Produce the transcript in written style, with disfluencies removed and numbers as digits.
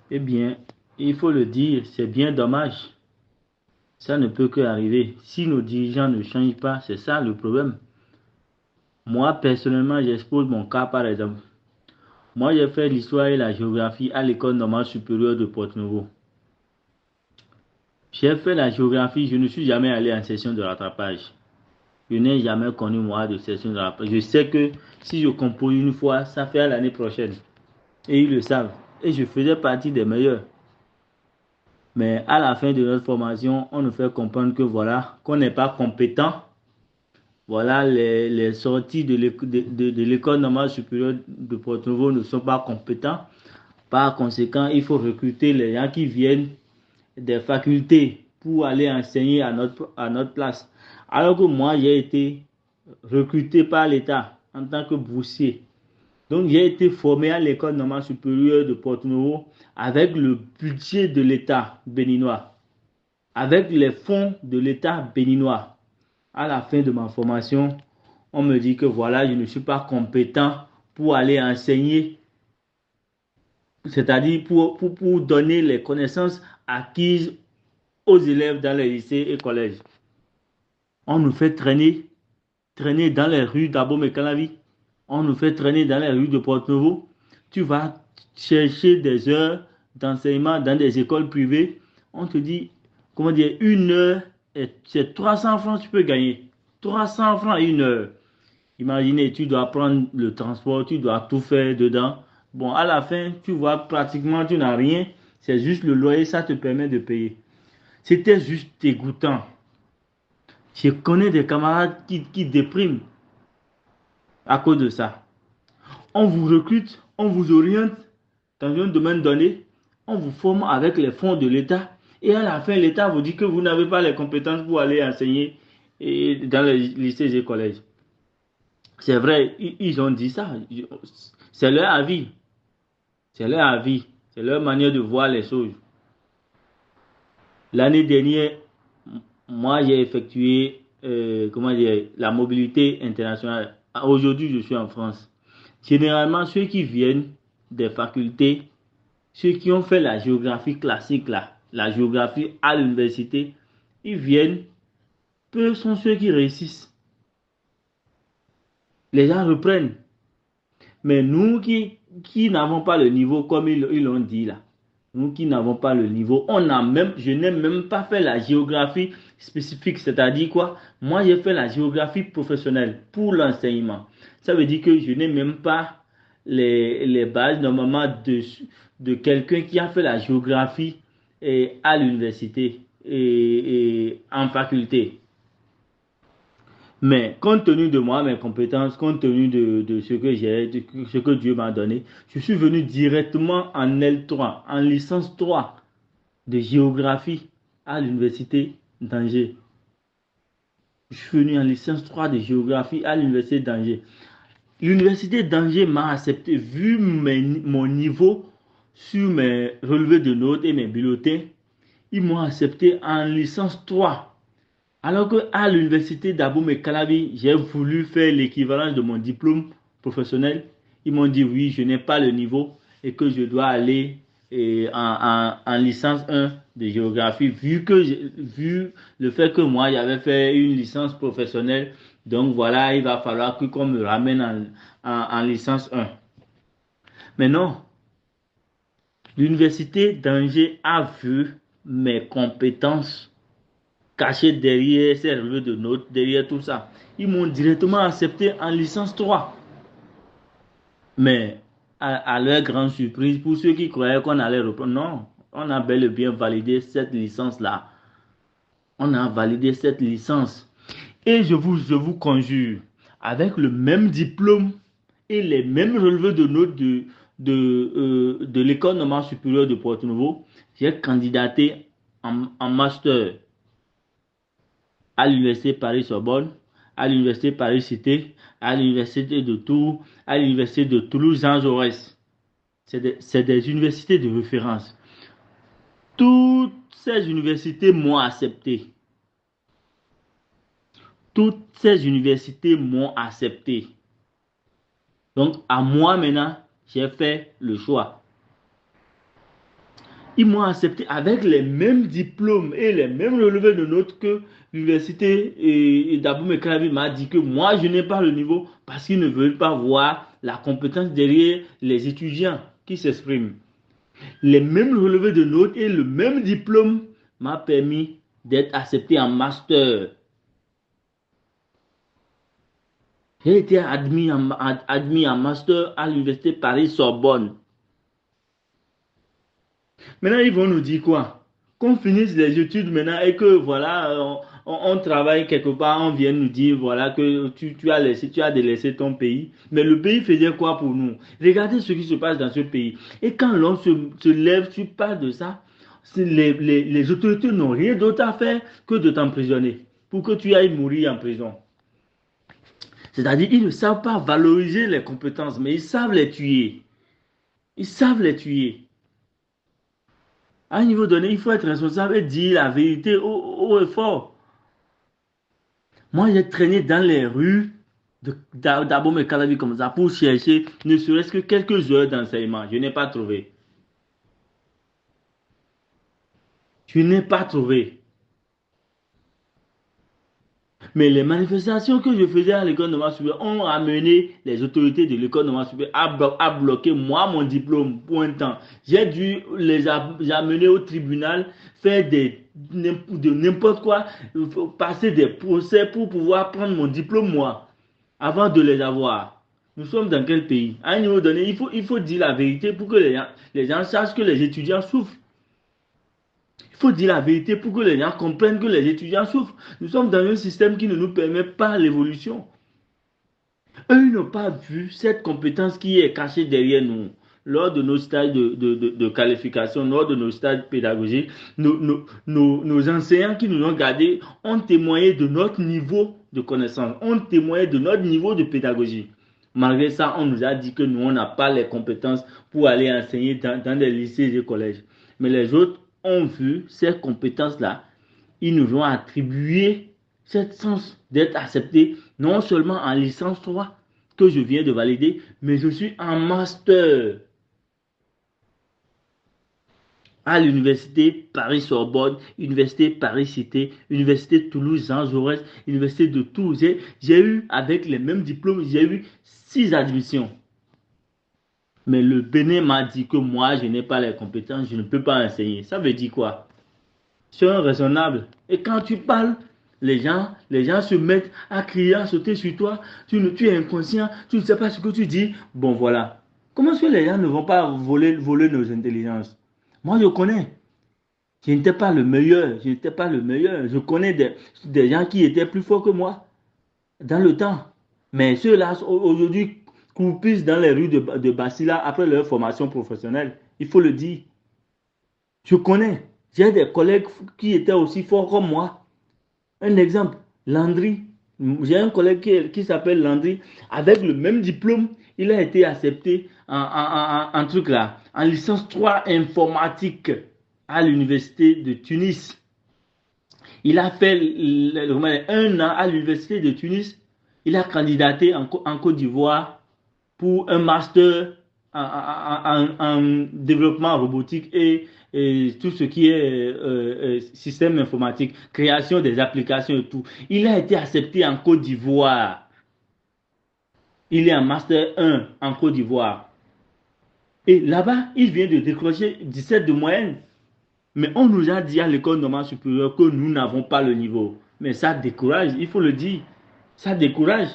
Eh bien, il faut le dire, c'est bien dommage. Ça ne peut que arriver. Si nos dirigeants ne changent pas, c'est ça le problème. Moi, personnellement, j'expose mon cas par exemple. Moi, j'ai fait l'histoire et la géographie à l'école normale supérieure de Porto-Novo. J'ai fait la géographie, je ne suis jamais allé en session de rattrapage. Je n'ai jamais connu moi de session de rattrapage. Je sais que si je compose une fois, ça fait à l'année prochaine. Et ils le savent. Et je faisais partie des meilleurs. Mais à la fin de notre formation, on nous fait comprendre que voilà, qu'on n'est pas compétent. Voilà, les sorties de l'école normale supérieure de Porto-Novo ne sont pas compétents. Par conséquent, il faut recruter les gens qui viennent des facultés pour aller enseigner à notre place. Alors que moi, j'ai été recruté par l'État en tant que boursier. Donc, j'ai été formé à l'école normale supérieure de Porto-Novo avec le budget de l'État béninois, avec les fonds de l'État béninois. À la fin de ma formation, on me dit que voilà, je ne suis pas compétent pour aller enseigner, c'est-à-dire pour donner les connaissances acquises aux élèves dans les lycées et collèges. On nous fait traîner dans les rues d'Abomey-Calavi. On nous fait traîner dans les rues de Porto-Novo. Tu vas chercher des heures d'enseignement dans des écoles privées. On te dit, comment dire, une heure, c'est 300 francs tu peux gagner. 300 francs une heure. Imaginez, tu dois prendre le transport, tu dois tout faire dedans. Bon, à la fin, tu vois, pratiquement, tu n'as rien. C'est juste le loyer, ça te permet de payer. C'était juste dégoûtant. Je connais des camarades qui dépriment à cause de ça. On vous recrute, on vous oriente dans un domaine donné, on vous forme avec les fonds de l'État et à la fin, l'État vous dit que vous n'avez pas les compétences pour aller enseigner dans les lycées et collèges. C'est vrai, ils ont dit ça. C'est leur avis. C'est leur avis. C'est leur manière de voir les choses. L'année dernière, moi, j'ai effectué comment dire, la mobilité internationale. Aujourd'hui, je suis en France. Généralement, ceux qui viennent des facultés, ceux qui ont fait la géographie classique, là, la géographie à l'université, ils viennent, peu sont ceux qui réussissent. Les gens reprennent. Mais nous qui n'avons pas le niveau, comme ils l'ont dit là, nous qui n'avons pas le niveau, je n'ai même pas fait la géographie spécifique, c'est-à-dire quoi? Moi, j'ai fait la géographie professionnelle pour l'enseignement. Ça veut dire que je n'ai même pas les bases normalement de quelqu'un qui a fait la géographie à l'université et en faculté. Mais compte tenu de moi, mes compétences, compte tenu de ce que j'ai, de ce que Dieu m'a donné, je suis venu directement en L3, en licence 3 de géographie à l'université d'Angers. Je suis venu en licence 3 de géographie à l'université d'Angers. L'université d'Angers m'a accepté, vu mon niveau sur mes relevés de notes et mes bulletins, ils m'ont accepté en licence 3. Alors qu'à l'université d'Aboumé Calabi, j'ai voulu faire l'équivalence de mon diplôme professionnel. Ils m'ont dit oui, je n'ai pas le niveau et que je dois aller en licence 1 de géographie, vu le fait que moi, j'avais fait une licence professionnelle. Donc voilà, il va falloir qu'on me ramène en licence 1. Mais non, l'université d'Angers a vu mes compétences caché derrière ces relevés de notes, derrière tout ça. Ils m'ont directement accepté en licence 3. Mais à leur grande surprise, pour ceux qui croyaient qu'on allait reprendre, non, on a bel et bien validé cette licence-là. On a validé cette licence. Et je vous conjure, avec le même diplôme et les mêmes relevés de notes de l'école normale supérieure de Porto Novo, j'ai candidaté en master à l'université Paris-Sorbonne, à l'université Paris-Cité, à l'université de Tours, à l'université de Toulouse-Jean Jaurès. C'est des universités de référence. Toutes ces universités m'ont accepté. Toutes ces universités m'ont accepté. Donc, à moi maintenant, j'ai fait le choix. Ils m'ont accepté avec les mêmes diplômes et les mêmes relevés de notes que l'université et d'Abou Mekalavi m'a dit que moi, je n'ai pas le niveau parce qu'ils ne veulent pas voir la compétence derrière les étudiants qui s'expriment. Les mêmes relevés de notes et le même diplôme m'a permis d'être accepté en master. J'ai été admis en master à l'université Paris-Sorbonne. Maintenant, ils vont nous dire quoi? Qu'on finisse les études maintenant et que voilà, on travaille quelque part, on vient nous dire voilà que tu as délaissé ton pays. Mais le pays faisait quoi pour nous? Regardez ce qui se passe dans ce pays. Et quand l'on se lève, tu parles de ça, les autorités n'ont rien d'autre à faire que de t'emprisonner pour que tu ailles mourir en prison. C'est-à-dire, ils ne savent pas valoriser les compétences, mais ils savent les tuer. Ils savent les tuer. À un niveau donné, il faut être responsable et dire la vérité haut et fort. Moi, j'ai traîné dans les rues d'Abom et Calavi comme ça pour chercher ne serait-ce que quelques heures d'enseignement. Je n'ai pas trouvé. Je n'ai pas trouvé. Mais les manifestations que je faisais à l'école normale supérieure ont amené les autorités de l'école normale supérieure à bloquer moi mon diplôme pour un temps. J'ai dû les amener au tribunal, faire de n'importe quoi, passer des procès pour pouvoir prendre mon diplôme moi, avant de les avoir. Nous sommes dans quel pays? À un niveau donné, il faut dire la vérité pour que les gens sachent que les étudiants souffrent. Il faut dire la vérité pour que les gens comprennent que les étudiants souffrent. Nous sommes dans un système qui ne nous permet pas l'évolution. Eux, ils n'ont pas vu cette compétence qui est cachée derrière nous. Lors de nos stages de qualification, lors de nos stages pédagogiques, nos enseignants qui nous ont gardés ont témoigné de notre niveau de connaissance, ont témoigné de notre niveau de pédagogie. Malgré ça, on nous a dit que nous, on n'a pas les compétences pour aller enseigner dans des lycées et collèges. Mais les autres ont vu ces compétences-là, ils nous ont attribué cette sens d'être accepté non seulement en licence 3 que je viens de valider, mais je suis en master à l'université Paris-Sorbonne, université Paris-Cité, université Toulouse-Jean Jaurès, université de Toulouse. J'ai eu, avec les mêmes diplômes, j'ai eu 6 admissions. Mais le Bénin m'a dit que moi, je n'ai pas les compétences, je ne peux pas enseigner. Ça veut dire quoi? C'est raisonnable. Et quand tu parles, les gens se mettent à crier, à sauter sur toi. Tu es inconscient, tu ne sais pas ce que tu dis. Bon, voilà. Comment est-ce que les gens ne vont pas voler nos intelligences? Moi, je connais. Je n'étais pas le meilleur. Je n'étais pas le meilleur. Je connais des gens qui étaient plus forts que moi dans le temps. Mais ceux-là, aujourd'hui, croupissent dans les rues de Basila après leur formation professionnelle. Il faut le dire. Je connais. J'ai des collègues qui étaient aussi forts comme moi. Un exemple, Landry. J'ai un collègue qui s'appelle Landry. Avec le même diplôme, il a été accepté en truc là, en licence 3 informatique à l'université de Tunis. Il a fait un an à l'université de Tunis. Il a candidaté en Côte d'Ivoire pour un master en développement robotique et tout ce qui est système informatique, création des applications et tout. Il a été accepté en Côte d'Ivoire. Il est en master 1 en Côte d'Ivoire. Et là-bas, il vient de décrocher 17 de moyenne. Mais on nous a dit à l'école normale supérieure que nous n'avons pas le niveau. Mais ça décourage, il faut le dire. Ça décourage.